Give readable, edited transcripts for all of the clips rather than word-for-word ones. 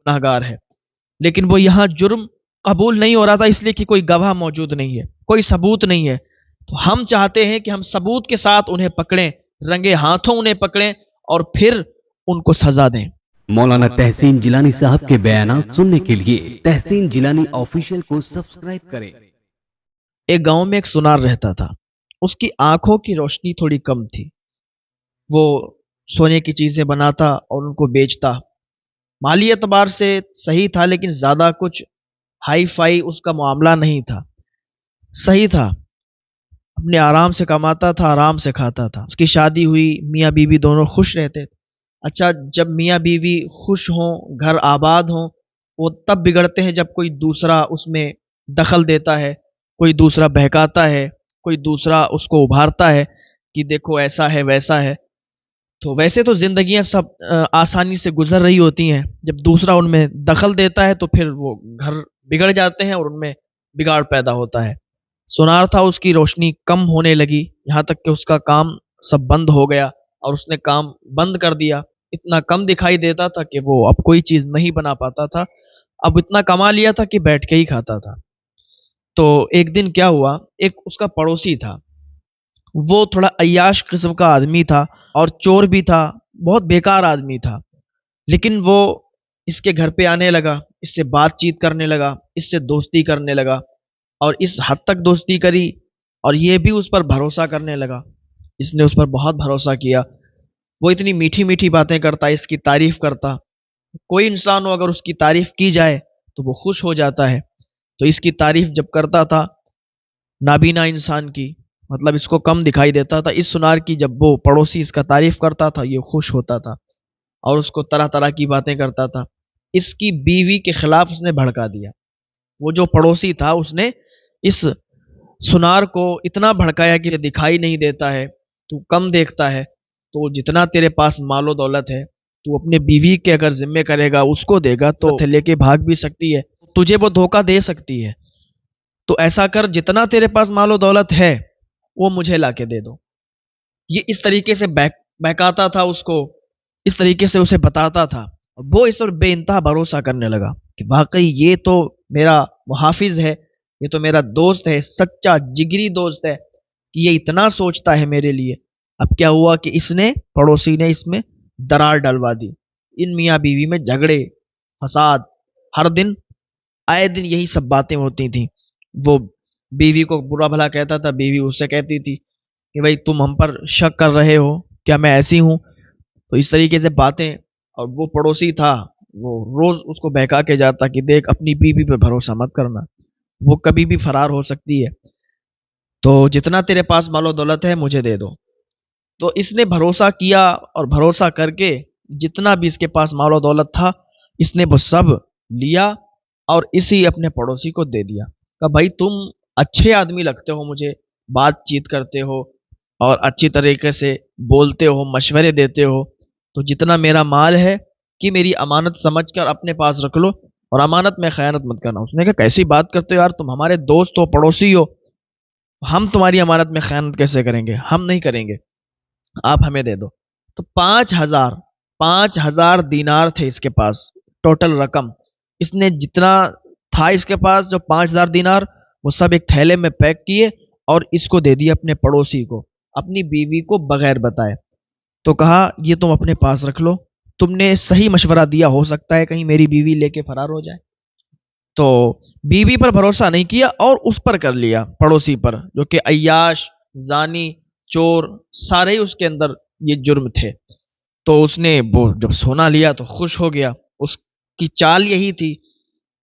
گناہگار ہے، لیکن وہ یہاں جرم قبول نہیں ہو رہا تھا اس لیے کہ کوئی گواہ موجود نہیں ہے، کوئی ثبوت نہیں ہے۔ تو ہم چاہتے ہیں کہ ہم ثبوت کے ساتھ انہیں پکڑیں، رنگے ہاتھوں انہیں پکڑیں اور پھر ان کو سزا دیں۔ مولانا تحسین جیلانی صاحب کے بیانات سننے کے لیے تحسین جیلانی آفیشیل کو سبسکرائب کریں۔ ایک گاؤں میں ایک سنار رہتا تھا، اس کی آنکھوں کی روشنی تھوڑی کم تھی۔ وہ سونے کی چیزیں بناتا اور ان کو بیچتا، مالی اعتبار سے صحیح تھا لیکن زیادہ کچھ ہائی فائی اس کا معاملہ نہیں تھا، صحیح تھا، اپنے آرام سے کماتا تھا، آرام سے کھاتا تھا۔ اس کی شادی ہوئی، میاں بیوی دونوں خوش رہتے تھے۔ اچھا، جب میاں بیوی خوش ہوں، گھر آباد ہوں، وہ تب بگڑتے ہیں جب کوئی دوسرا اس میں دخل دیتا ہے، کوئی دوسرا بہکاتا ہے، کوئی دوسرا اس کو ابھارتا ہے کہ دیکھو ایسا ہے ویسا ہے۔ تو ویسے تو زندگیاں سب آسانی سے گزر رہی ہوتی ہیں، جب دوسرا ان میں دخل دیتا ہے تو پھر وہ گھر بگڑ جاتے ہیں اور ان میں بگاڑ پیدا ہوتا ہے۔ سنار تھا، اس کی روشنی کم ہونے لگی، یہاں تک کہ اس کا کام سب بند ہو گیا اور اس نے کام بند کر دیا۔ اتنا کم دکھائی دیتا تھا کہ وہ اب کوئی چیز نہیں بنا پاتا تھا، اب اتنا کما لیا تھا کہ بیٹھ کے ہی کھاتا تھا۔ تو ایک دن کیا ہوا، ایک اس کا پڑوسی تھا، وہ تھوڑا عیاش قسم کا آدمی تھا اور چور بھی تھا، بہت بیکار آدمی تھا، لیکن وہ اس کے گھر پہ آنے لگا، اس سے بات چیت کرنے لگا، اس سے دوستی کرنے لگا اور اس حد تک دوستی کری اور یہ بھی اس پر بھروسہ کرنے لگا۔ اس نے اس پر بہت بھروسہ کیا، وہ اتنی میٹھی میٹھی باتیں کرتا، اس کی تعریف کرتا۔ کوئی انسان ہو اگر اس کی تعریف کی جائے تو وہ خوش ہو جاتا ہے، تو اس کی تعریف جب کرتا تھا نابینا انسان کی، مطلب اس کو کم دکھائی دیتا تھا، اس سنار کی جب وہ پڑوسی اس کا تعریف کرتا تھا یہ خوش ہوتا تھا اور اس کو طرح طرح کی باتیں کرتا تھا۔ اس کی بیوی کے خلاف اس نے بھڑکا دیا، وہ جو پڑوسی تھا اس نے اس سنار کو اتنا بھڑکایا کہ دکھائی نہیں دیتا ہے، تو کم دیکھتا ہے، تو جتنا تیرے پاس مال و دولت ہے تو اپنے بیوی کے اگر ذمے کرے گا، اس کو دے گا تو لے کے بھاگ بھی سکتی ہے، تجھے وہ دھوکہ دے سکتی ہے، تو ایسا کر جتنا تیرے پاس مال و دولت ہے وہ مجھے لا کے دے دو۔ یہ اس طریقے سے بہکاتا تھا اس کو، اس طریقے سے اسے بتاتا تھا، وہ اس پر بے انتہا بھروسہ کرنے لگا کہ واقعی یہ تو میرا محافظ ہے، یہ تو میرا دوست ہے، سچا جگری دوست ہے کہ یہ اتنا سوچتا ہے میرے لیے۔ اب کیا ہوا کہ اس نے پڑوسی نے اس میں درار ڈلوا دی، ان میاں بیوی میں جھگڑے فساد، ہر دن آئے دن یہی سب باتیں ہوتی تھیں۔ وہ بیوی کو برا بھلا کہتا تھا، بیوی اس سے کہتی تھی کہ بھائی تم ہم پر شک کر رہے ہو، کیا میں ایسی ہوں؟ تو اس طریقے سے باتیں، اور وہ پڑوسی تھا وہ روز اس کو بہکا کے جاتا کہ دیکھ اپنی بیوی پہ بھروسہ مت کرنا، وہ کبھی بھی فرار ہو سکتی ہے، تو جتنا تیرے پاس مال و دولت ہے مجھے دے دو۔ تو اس نے بھروسہ کیا اور بھروسہ کر کے جتنا بھی اس کے پاس مال و دولت تھا اس نے وہ سب لیا اور اسی اپنے پڑوسی کو دے دیا، کہ بھائی تم اچھے آدمی لگتے ہو مجھے، بات چیت کرتے ہو اور اچھی طریقے سے بولتے ہو، مشورے دیتے ہو، تو جتنا میرا مال ہے کہ میری امانت سمجھ کر اپنے پاس رکھ لو اور امانت میں خیانت مت کرنا۔ اس نے کہا کیسی بات کرتے ہو یار، تم ہمارے دوست ہو، پڑوسی ہو، ہم تمہاری امانت میں خیانت کیسے کریں گے، ہم نہیں کریں گے، آپ ہمیں دے دو۔ تو 5,000 دینار تھے اس کے پاس، ٹوٹل رقم اس نے جتنا تھا اس کے پاس جو 5,000 دینار، وہ سب ایک تھیلے میں پیک کیے اور اس کو دے دیا اپنے پڑوسی کو، اپنی بیوی کو بغیر بتائے۔ تو کہا یہ تم اپنے پاس رکھ لو، تم نے صحیح مشورہ دیا، ہو سکتا ہے کہیں میری بیوی لے کے فرار ہو جائے۔ تو بیوی پر بھروسہ نہیں کیا اور اس پر کر لیا، پڑوسی پر، جو کہ عیاش، زانی، چور، سارے ہی اس کے اندر یہ جرم تھے۔ تو اس نے وہ جب سونا لیا تو خوش ہو گیا، اس کی چال یہی تھی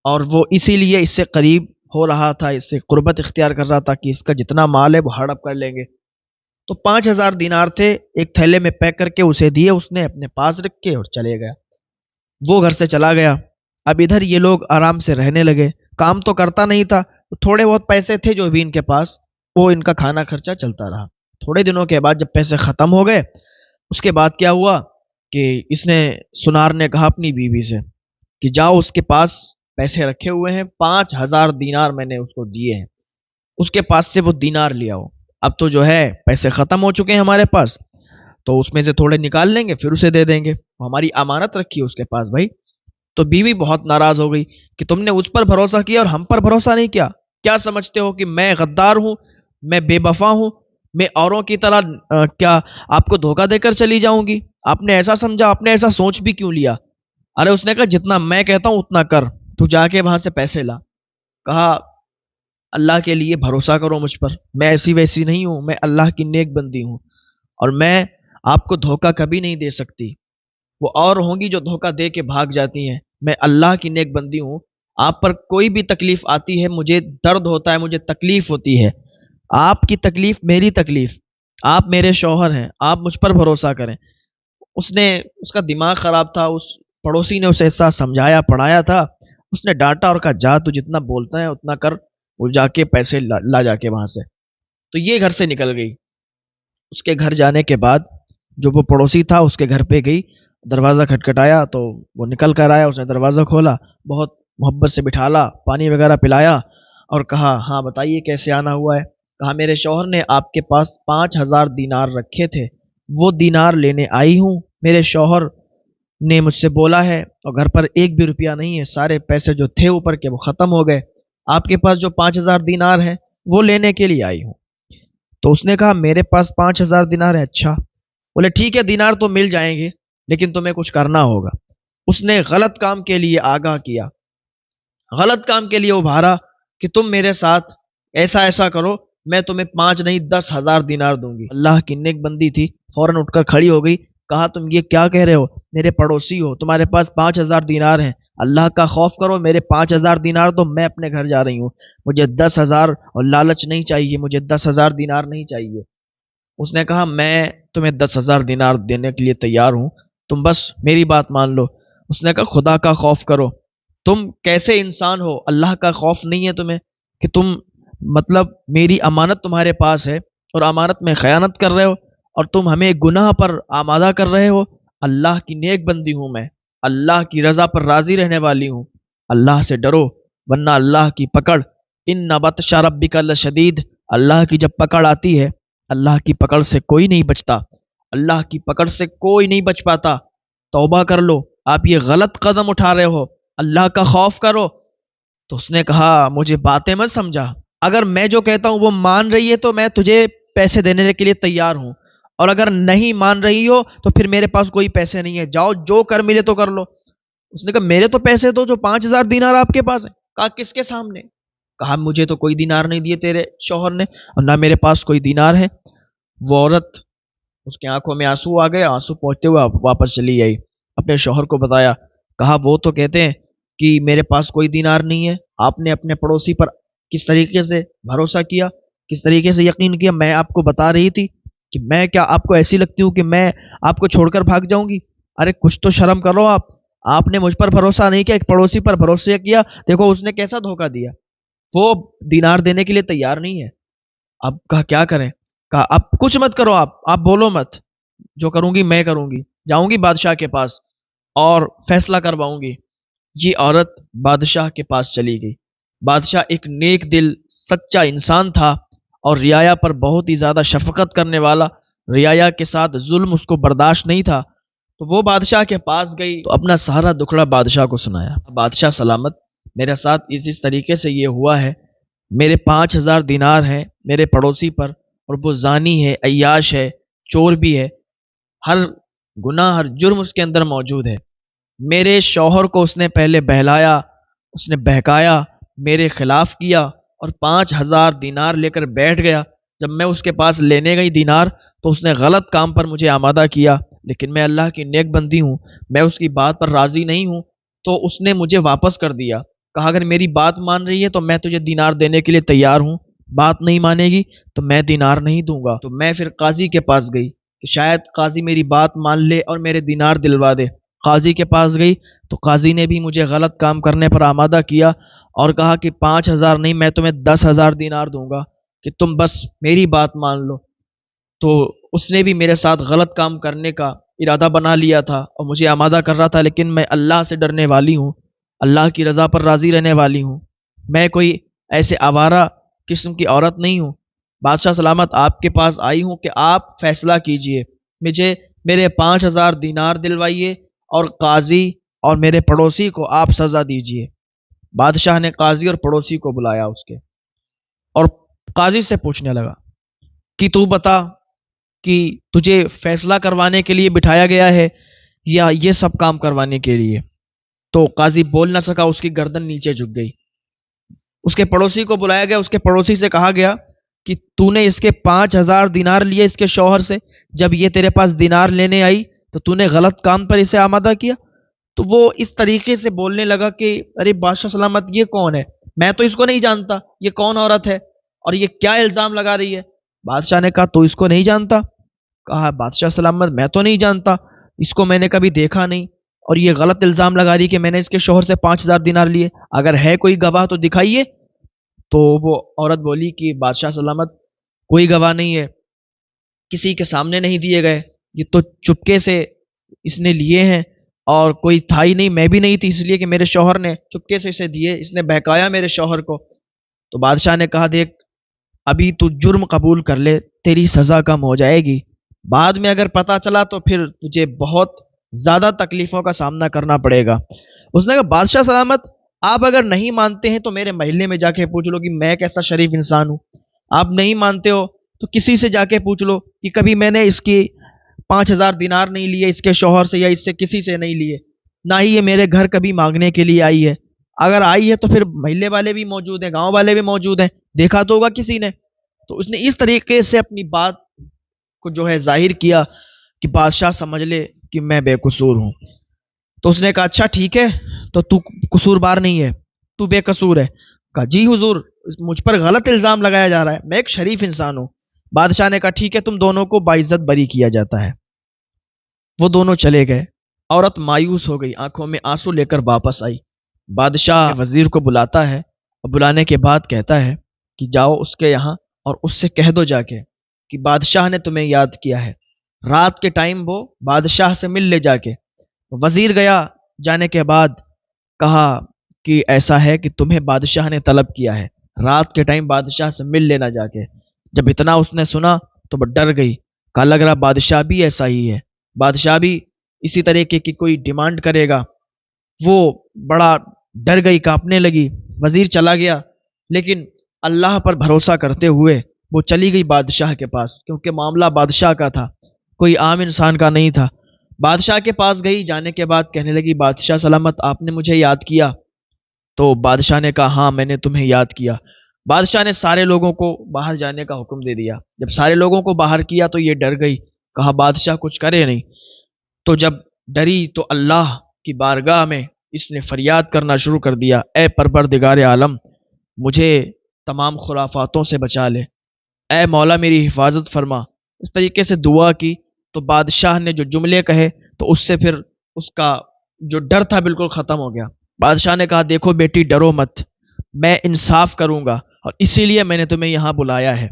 اور وہ اسی لیے اس سے قریب ہو رہا تھا، اس سے قربت اختیار کر رہا تھا کہ اس کا جتنا مال ہے وہ ہڑپ کر لیں گے۔ تو 5,000 دینار تھے، ایک تھیلے میں پیک کر کے اسے دیے، اس نے اپنے پاس رکھ کے اور چلے گیا، وہ گھر سے چلا گیا۔ اب ادھر یہ لوگ آرام سے رہنے لگے، کام تو کرتا نہیں تھا، تو تھوڑے بہت پیسے تھے جو بھی ان کے پاس، وہ ان کا کھانا خرچہ چلتا رہا۔ تھوڑے دنوں کے بعد جب پیسے ختم ہو گئے، اس کے بعد کیا ہوا کہ اس نے سنار نے کہا اپنی بیوی سے کہ جاؤ اس کے پاس پیسے رکھے ہوئے ہیں، 5,000 دینار میں نے اس کو دیے ہیں، اس کے پاس سے وہ دینار لیا ہو، اب تو جو ہے پیسے ختم ہو چکے ہیں ہمارے پاس، تو اس میں سے تھوڑے نکال لیں گے پھر اسے دے دیں گے، ہماری امانت رکھی ہے اس کے پاس بھائی۔ تو بیوی بہت ناراض ہو گئی کہ تم نے اس پر بھروسہ کیا اور ہم پر بھروسہ نہیں کیا. کیا سمجھتے ہو کہ میں غدار ہوں، میں بے وفا ہوں، میں اوروں کی طرح کیا آپ کو دھوکہ دے کر چلی جاؤں گی؟ آپ نے ایسا سمجھا؟ آپ نے ایسا سوچ بھی کیوں لیا؟ ارے اس نے کہا جتنا میں کہتا ہوں اتنا کر، تو جا کے وہاں سے پیسے لا. کہا اللہ کے لیے بھروسہ کرو مجھ پر، میں ایسی ویسی نہیں ہوں، میں اللہ کی نیک بندی ہوں اور میں آپ کو دھوکہ کبھی نہیں دے سکتی. وہ اور ہوں گی جو دھوکہ دے کے بھاگ جاتی ہیں، میں اللہ کی نیک بندی ہوں. آپ پر کوئی بھی تکلیف آتی ہے مجھے درد ہوتا ہے، مجھے تکلیف ہوتی ہے. آپ کی تکلیف میری تکلیف، آپ میرے شوہر ہیں، آپ مجھ پر بھروسہ کریں. اس کا دماغ خراب تھا. اس پڑوسی نے اسے ایسا سمجھایا پڑھایا تھا. اس نے ڈانٹا اور کہا جا تو جتنا بولتا ہے اتنا کر. وہ جا کے پیسے لا جا کے وہاں سے. تو یہ گھر سے نکل گئی. اس کے گھر جانے کے بعد جو وہ پڑوسی تھا اس کے گھر پہ گئی، دروازہ کھٹکھٹایا تو وہ نکل کر آیا. اس نے دروازہ کھولا، بہت محبت سے بٹھالا، پانی وغیرہ پلایا اور کہا ہاں بتائیے کیسے آنا ہوا ہے. کہا میرے شوہر نے آپ کے پاس 5,000 دینار رکھے تھے، وہ دینار لینے آئی ہوں. میرے شوہر نے مجھ سے بولا ہے اور گھر پر ایک بھی روپیہ نہیں ہے، سارے پیسے جو تھے اوپر کے وہ ختم ہو گئے. آپ کے پاس جو 5,000 دینار ہیں وہ لینے کے لیے آئی ہوں. تو اس نے کہا میرے پاس 5,000 دینار ہے. اچھا. بولے ٹھیک ہے دینار تو مل جائیں گے لیکن تمہیں کچھ کرنا ہوگا. اس نے غلط کام کے لیے آگاہ کیا، غلط کام کے لیے ابھارا کہ تم میرے ساتھ ایسا ایسا کرو، میں تمہیں 5 نہیں 10,000 دینار دوں گی. اللہ کی نیک بندی تھی، فوراً اٹھ کر کھڑی ہو گئی. کہا تم یہ کیا کہہ رہے ہو؟ میرے پڑوسی ہو، تمہارے پاس 5,000 دینار ہیں، اللہ کا خوف کرو. میرے 5,000 دینار دو، میں اپنے گھر جا رہی ہوں. مجھے 10,000 اور لالچ نہیں چاہیے، مجھے 10,000 دینار نہیں چاہیے. اس نے کہا میں تمہیں 10,000 دینار دینے کے لیے تیار ہوں، تم بس میری بات مان لو. اس نے کہا خدا کا خوف کرو. تم کیسے انسان ہو؟ اللہ کا خوف نہیں ہے تمہیں کہ تم مطلب میری امانت تمہارے پاس ہے اور امانت میں خیانت کر رہے ہو اور تم ہمیں گناہ پر آمادہ کر رہے ہو. اللہ کی نیک بندی ہوں میں، اللہ کی رضا پر راضی رہنے والی ہوں. اللہ سے ڈرو ورنہ اللہ کی پکڑ، ان بطش ربک لشدید، اللہ کی جب پکڑ آتی ہے، اللہ کی پکڑ سے کوئی نہیں بچتا، اللہ کی پکڑ سے کوئی نہیں بچ پاتا. توبہ کر لو، آپ یہ غلط قدم اٹھا رہے ہو، اللہ کا خوف کرو. تو اس نے کہا مجھے باتیں مت سمجھا، اگر میں جو کہتا ہوں وہ مان رہی ہے تو میں تجھے پیسے دینے کے لیے تیار ہوں، اور اگر نہیں مان رہی ہو تو پھر میرے پاس کوئی پیسے نہیں ہے، جاؤ جو کر ملے تو کر لو. اس نے کہا میرے تو پیسے دو جو 5,000 دینار آپ کے پاس ہیں. کہا کس کے سامنے؟ کہا مجھے تو کوئی دینار نہیں دیے تیرے شوہر نے اور نہ میرے پاس کوئی دینار ہے. وہ عورت اس کے آنکھوں میں آنسو آ گئے، آنسو پہنچتے ہوئے واپس چلی آئی. اپنے شوہر کو بتایا. کہا وہ تو کہتے ہیں کہ میرے پاس کوئی دینار نہیں ہے، آپ نے اپنے پڑوسی پر کس طریقے سے بھروسہ کیا، کس طریقے سے یقین کیا. میں آپ کو بتا رہی تھی کہ میں کیا آپ کو ایسی لگتی ہوں کہ میں آپ کو چھوڑ کر بھاگ جاؤں گی؟ ارے کچھ تو شرم کرو آپ نے مجھ پر بھروسہ نہیں کیا، ایک پڑوسی پر بھروسہ کیا، دیکھو اس نے کیسا دھوکہ دیا. وہ دینار دینے کے لیے تیار نہیں ہے. اب کہا کیا کریں؟ کہا اب کچھ مت کرو، آپ بولو مت، جو کروں گی میں کروں گی، جاؤں گی بادشاہ کے پاس اور فیصلہ کرواؤں گی. یہ عورت بادشاہ کے پاس چلی گئی. بادشاہ ایک نیک دل سچا انسان تھا اور رعایا پر بہت ہی زیادہ شفقت کرنے والا، رعایا کے ساتھ ظلم اس کو برداشت نہیں تھا. تو وہ بادشاہ کے پاس گئی تو اپنا سارا دکھڑا بادشاہ کو سنایا. بادشاہ سلامت، میرے ساتھ اس طریقے سے یہ ہوا ہے، میرے 5,000 دینار ہیں میرے پڑوسی پر اور وہ زانی ہے، عیاش ہے، چور بھی ہے، ہر گناہ ہر جرم اس کے اندر موجود ہے. میرے شوہر کو اس نے پہلے بہلایا، اس نے بہکایا، میرے خلاف کیا اور 5,000 دینار لے کر بیٹھ گیا. جب میں اس کے پاس لینے گئی دینار تو اس نے غلط کام پر مجھے آمادہ کیا، لیکن میں اللہ کی نیک بندی ہوں، میں اس کی بات پر راضی نہیں ہوں، تو اس نے مجھے واپس کر دیا. کہا اگر میری بات مان رہی ہے تو میں تجھے دینار دینے کے لیے تیار ہوں، بات نہیں مانے گی تو میں دینار نہیں دوں گا. تو میں پھر قاضی کے پاس گئی کہ شاید قاضی میری بات مان لے اور میرے دینار دلوا دے. قاضی کے پاس گئی تو قاضی نے بھی مجھے غلط کام کرنے پر آمادہ کیا اور کہا کہ 5,000 نہیں میں تمہیں 10,000 دینار دوں گا کہ تم بس میری بات مان لو. تو اس نے بھی میرے ساتھ غلط کام کرنے کا ارادہ بنا لیا تھا اور مجھے آمادہ کر رہا تھا، لیکن میں اللہ سے ڈرنے والی ہوں، اللہ کی رضا پر راضی رہنے والی ہوں، میں کوئی ایسے آوارہ قسم کی عورت نہیں ہوں. بادشاہ سلامت آپ کے پاس آئی ہوں کہ آپ فیصلہ کیجئے، مجھے میرے 5,000 دینار دلوائیے اور قاضی اور میرے پڑوسی کو آپ سزا دیجئے۔ بادشاہ نے قاضی اور پڑوسی کو بلایا اس کے، اور قاضی سے پوچھنے لگا کہ تو بتا کہ تجھے فیصلہ کروانے کے لیے بٹھایا گیا ہے یا یہ سب کام کروانے کے لیے؟ تو قاضی بول نہ سکا، اس کی گردن نیچے جھک گئی۔ اس کے پڑوسی کو بلایا گیا، اس کے پڑوسی سے کہا گیا کہ تو نے اس کے 5,000 دینار لیے اس کے شوہر سے، جب یہ تیرے پاس دینار لینے آئی تو تو نے غلط کام پر اسے آمادہ کیا۔ تو وہ اس طریقے سے بولنے لگا کہ ارے بادشاہ سلامت، یہ کون ہے؟ میں تو اس کو نہیں جانتا، یہ کون عورت ہے اور یہ کیا الزام لگا رہی ہے؟ بادشاہ نے کہا تو اس کو نہیں جانتا؟ کہا بادشاہ سلامت میں تو نہیں جانتا، اس کو میں نے کبھی دیکھا نہیں، اور یہ غلط الزام لگا رہی کہ میں نے اس کے شوہر سے 5,000 دینار لیے، اگر ہے کوئی گواہ تو دکھائیے۔ تو وہ عورت بولی کہ بادشاہ سلامت کوئی گواہ نہیں ہے، کسی کے سامنے نہیں دیے گئے، یہ تو چپکے سے اس نے لیے ہیں، اور کوئی تھا ہی نہیں، میں بھی نہیں تھی، اس لیے کہ میرے شوہر نے چپکے سے اسے دیے، اس نے بہکایا میرے شوہر کو۔ تو بادشاہ نے کہا دیکھ، ابھی تو جرم قبول کر لے، تیری سزا کم ہو جائے گی، بعد میں اگر پتہ چلا تو پھر تجھے بہت زیادہ تکلیفوں کا سامنا کرنا پڑے گا۔ اس نے کہا بادشاہ سلامت آپ اگر نہیں مانتے ہیں تو میرے محلے میں جا کے پوچھ لو کہ میں کیسا شریف انسان ہوں، آپ نہیں مانتے ہو تو کسی سے جا کے پوچھ لو کہ کبھی میں نے اس کی 5,000 دینار نہیں لیے اس کے شوہر سے، یا اس سے کسی سے نہیں لیے، نہ ہی یہ میرے گھر کبھی مانگنے کے لیے آئی ہے، اگر آئی ہے تو پھر محلے والے بھی موجود ہیں، گاؤں والے بھی موجود ہیں، دیکھا تو ہوگا کسی نے۔ تو اس نے اس طریقے سے اپنی بات کو جو ہے ظاہر کیا کہ بادشاہ سمجھ لے کہ میں بے قصور ہوں۔ تو اس نے کہا اچھا ٹھیک ہے، تو قصور بار نہیں ہے، تو بے قصور ہے؟ کہا جی حضور، مجھ پر غلط الزام لگایا جا رہا ہے، میں ایک شریف انسان ہوں۔ بادشاہ نے کہا ٹھیک ہے، تم دونوں کو باعزت بری کیا جاتا ہے۔ وہ دونوں چلے گئے، عورت مایوس ہو گئی، آنکھوں میں آنسو لے کر واپس آئی۔ بادشاہ وزیر کو بلاتا ہے، اور بلانے کے بعد کہتا ہے کہ جاؤ اس کے یہاں اور اس سے کہہ دو جا کے کہ بادشاہ نے تمہیں یاد کیا ہے، رات کے ٹائم وہ بادشاہ سے مل لے جا کے۔ وزیر گیا، جانے کے بعد کہا کہ ایسا ہے کہ تمہیں بادشاہ نے طلب کیا ہے، رات کے ٹائم بادشاہ سے مل لینا جا کے۔ جب اتنا اس نے سنا تو وہ ڈر گئی، کہا لگ رہا بادشاہ بھی ایسا ہی ہے، بادشاہ بھی اسی طریقے کی کوئی ڈیمانڈ کرے گا۔ وہ بڑا ڈر گئی، کانپنے لگی۔ وزیر چلا گیا، لیکن اللہ پر بھروسہ کرتے ہوئے وہ چلی گئی بادشاہ کے پاس، کیونکہ معاملہ بادشاہ کا تھا، کوئی عام انسان کا نہیں تھا۔ بادشاہ کے پاس گئی، جانے کے بعد کہنے لگی بادشاہ سلامت آپ نے مجھے یاد کیا؟ تو بادشاہ نے کہا ہاں میں نے تمہیں یاد کیا۔ بادشاہ نے سارے لوگوں کو باہر جانے کا حکم دے دیا۔ جب سارے لوگوں کو باہر کیا تو یہ ڈر گئی، کہا بادشاہ کچھ کرے نہیں۔ تو جب ڈری تو اللہ کی بارگاہ میں اس نے فریاد کرنا شروع کر دیا، اے پروردگار عالم مجھے تمام خرافاتوں سے بچا لے، اے مولا میری حفاظت فرما۔ اس طریقے سے دعا کی تو بادشاہ نے جو جملے کہے تو اس سے پھر اس کا جو ڈر تھا بالکل ختم ہو گیا۔ بادشاہ نے کہا دیکھو بیٹی ڈرو مت، میں انصاف کروں گا، اور اسی لیے میں نے تمہیں یہاں بلایا ہے۔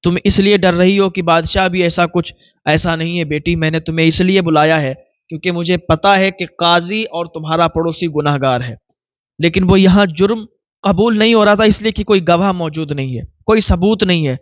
تم اس لیے ڈر رہی ہو کہ بادشاہ بھی ایسا نہیں ہے بیٹی، میں نے تمہیں اس لیے بلایا ہے کیونکہ مجھے پتا ہے کہ قاضی اور تمہارا پڑوسی گناہ گار ہے، لیکن وہ یہاں جرم قبول نہیں ہو رہا تھا اس لیے کہ کوئی گواہ موجود نہیں ہے، کوئی ثبوت نہیں ہے۔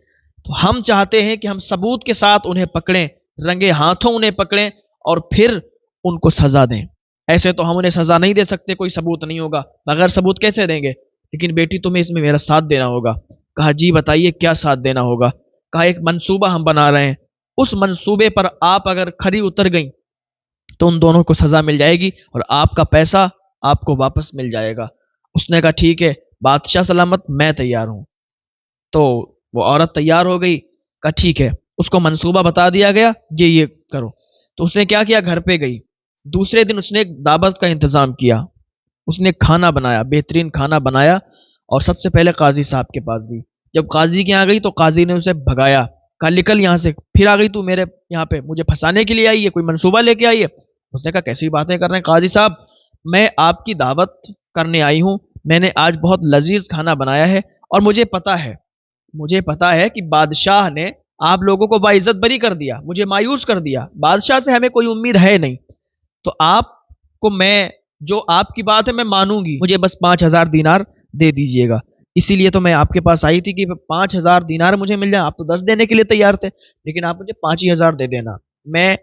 تو ہم چاہتے ہیں کہ ہم ثبوت کے ساتھ انہیں پکڑیں، رنگے ہاتھوں انہیں پکڑیں اور پھر ان کو سزا دیں۔ ایسے تو ہم انہیں سزا نہیں دے سکتے، کوئی ثبوت نہیں ہوگا، بغیر ثبوت کیسے دیں گے؟ لیکن بیٹی تمہیں اس میں میرا ساتھ دینا ہوگا۔ کہا جی بتائیے کیا ساتھ دینا ہوگا؟ کہا ایک منصوبہ ہم بنا رہے ہیں، اس منصوبے پر آپ اگر کھری اتر گئیں تو ان دونوں کو سزا مل جائے گی اور آپ کا پیسہ آپ کو واپس مل جائے گا۔ اس نے کہا ٹھیک ہے بادشاہ سلامت میں تیار ہوں۔ تو وہ عورت تیار ہو گئی، کہا ٹھیک ہے، اس کو منصوبہ بتا دیا گیا یہ کرو۔ تو اس نے کیا کیا، گھر پہ گئی، دوسرے دن اس نے ایک دعوت کا انتظام کیا، اس نے کھانا بنایا، بہترین کھانا بنایا، اور سب سے پہلے قاضی صاحب کے پاس گئی۔ جب قاضی کے یہاں گئی تو قاضی نے اسے بھگایا، کہا نکل یہاں سے، پھر آ گئی تو میرے یہاں پہ مجھے پھنسانے کے لیے آئی ہے، کوئی منصوبہ لے کے آئی ہے؟ اس نے کہا کیسی باتیں کر رہے ہیں قاضی صاحب، میں آپ کی دعوت کرنے آئی ہوں، میں نے آج بہت لذیذ کھانا بنایا ہے، اور مجھے پتا ہے کہ بادشاہ نے آپ لوگوں کو باعزت بری کر دیا، مجھے مایوس کر دیا، بادشاہ سے ہمیں کوئی امید ہے نہیں، تو آپ کو میں جو آپ کی بات ہے میں مانوں گی، مجھے بس 5,000 دینار دے دیجئے گا۔ اسی لیے تو میں آپ کے پاس آئی تھی کہ 5,000 دینار مجھے مل جائے، آپ تو 10 دینے کے لیے تیار تھے، لیکن آپ مجھے 5,000 دے دینا، میں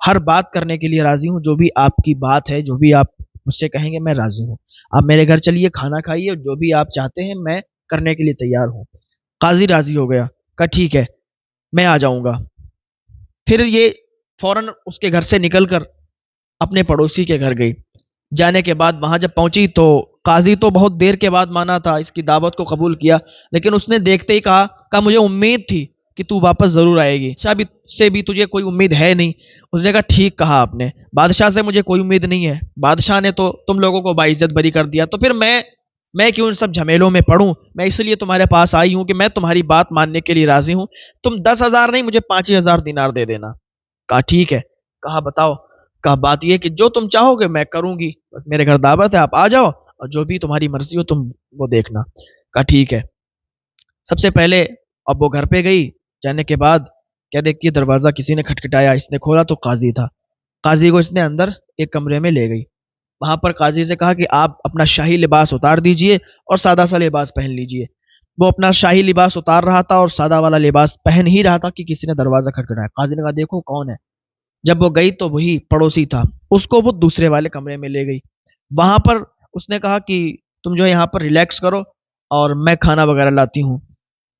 ہر بات کرنے کے لیے راضی ہوں، جو بھی آپ کی بات ہے، جو بھی آپ مجھ سے کہیں گے میں راضی ہوں. آپ میرے گھر چلیے, کھانا کھائیے, جو بھی آپ چاہتے ہیں میں کرنے کے لیے تیار ہوں. قاضی راضی ہو گیا, کہا ٹھیک ہے میں آ جاؤں گا. پھر یہ فوراً اس کے گھر سے نکل کر اپنے پڑوسی کے گھر گئی. جانے کے بعد وہاں جب پہنچی تو قاضی تو بہت دیر کے بعد مانا تھا, اس کی دعوت کو قبول کیا, لیکن اس نے دیکھتے ہی کہا مجھے امید تھی کہ تو واپس ضرور آئے گی. شاہ سے بھی تجھے کوئی امید ہے نہیں. اس نے کہا ٹھیک کہا آپ نے, بادشاہ سے مجھے کوئی امید نہیں ہے, بادشاہ نے تو تم لوگوں کو باعزت بری کر دیا, تو پھر میں کیوں ان سب جھمیلوں میں پڑوں. میں اس لیے تمہارے پاس آئی ہوں کہ میں تمہاری بات ماننے کے لیے راضی ہوں. تم 10,000 نہیں مجھے 5,000 دینار دے دینا. کہا ٹھیک ہے. کہا بتاؤ. کہا بات یہ کہ جو تم چاہو گے میں کروں گی, بس میرے گھر دعوت ہے, آپ آ جاؤ اور جو بھی تمہاری مرضی ہو تم وہ دیکھنا. کہا ٹھیک ہے. سب سے پہلے اب وہ گھر پہ گئی. جانے کے بعد کیا دیکھتی ہے, دروازہ کسی نے کھٹکھٹایا. اس نے کھولا تو قاضی تھا. قاضی کو اس نے اندر ایک کمرے میں لے گئی. وہاں پر قاضی سے کہا کہ آپ اپنا شاہی لباس اتار دیجئے اور سادہ سا لباس پہن لیجئے. وہ اپنا شاہی لباس اتار رہا تھا اور سادہ والا لباس پہن ہی رہا تھا کہ کسی نے دروازہ کھٹکھٹایا. قاضی نے کہا دیکھو کون ہے. جب وہ گئی تو وہی پڑوسی تھا. اس کو وہ دوسرے والے کمرے میں لے گئی. وہاں پر اس نے کہا کہ تم جو یہاں پر ریلیکس کرو اور میں کھانا وغیرہ لاتی ہوں.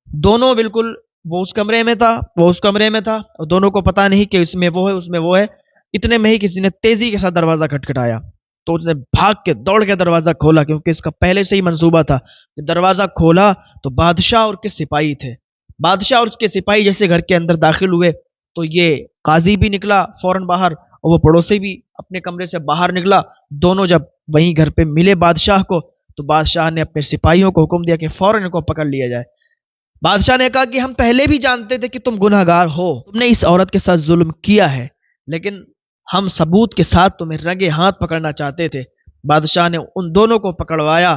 دونوں بالکل, وہ اس کمرے میں تھا, وہ اس کمرے میں تھا, اور دونوں کو پتا نہیں کہ اس میں وہ ہے اس میں وہ ہے. اتنے میں ہی کسی نے تیزی کے ساتھ دروازہ کھٹکھٹایا تو اس نے بھاگ کے دوڑ کے دروازہ کھولا, کیونکہ اس کا پہلے سے ہی منصوبہ تھا. جب دروازہ کھولا تو بادشاہ اور کے سپاہی تھے. بادشاہ اور اس کے سپاہی جیسے گھر کے اندر داخل ہوئے تو یہ قاضی بھی نکلا فوراً باہر اور وہ پڑوسی بھی اپنے کمرے سے باہر نکلا. دونوں جب وہیں گھر پہ ملے بادشاہ کو تو بادشاہ نے اپنے سپاہیوں کو حکم دیا کہ فوراً ان کو پکڑ لیا جائے. بادشاہ نے کہا کہ ہم پہلے بھی جانتے تھے کہ تم گنہگار ہو, تم نے اس عورت کے ساتھ ظلم کیا ہے, لیکن ہم ثبوت کے ساتھ تمہیں رنگے ہاتھ پکڑنا چاہتے تھے. بادشاہ نے ان دونوں کو پکڑوایا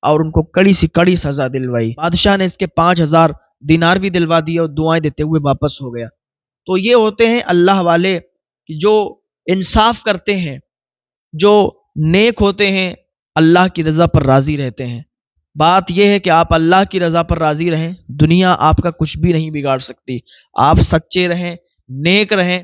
اور ان کو کڑی سی کڑی سزا دلوائی. بادشاہ نے اس کے 5,000 دینار بھی دلوا دیے اور دعائیں دیتے ہوئے واپس ہو گیا. تو یہ ہوتے ہیں اللہ والے جو انصاف کرتے ہیں, جو نیک ہوتے ہیں, اللہ کی رضا پر راضی رہتے ہیں. بات یہ ہے کہ آپ اللہ کی رضا پر راضی رہیں, دنیا آپ کا کچھ بھی نہیں بگاڑ سکتی. آپ سچے رہیں, نیک رہیں,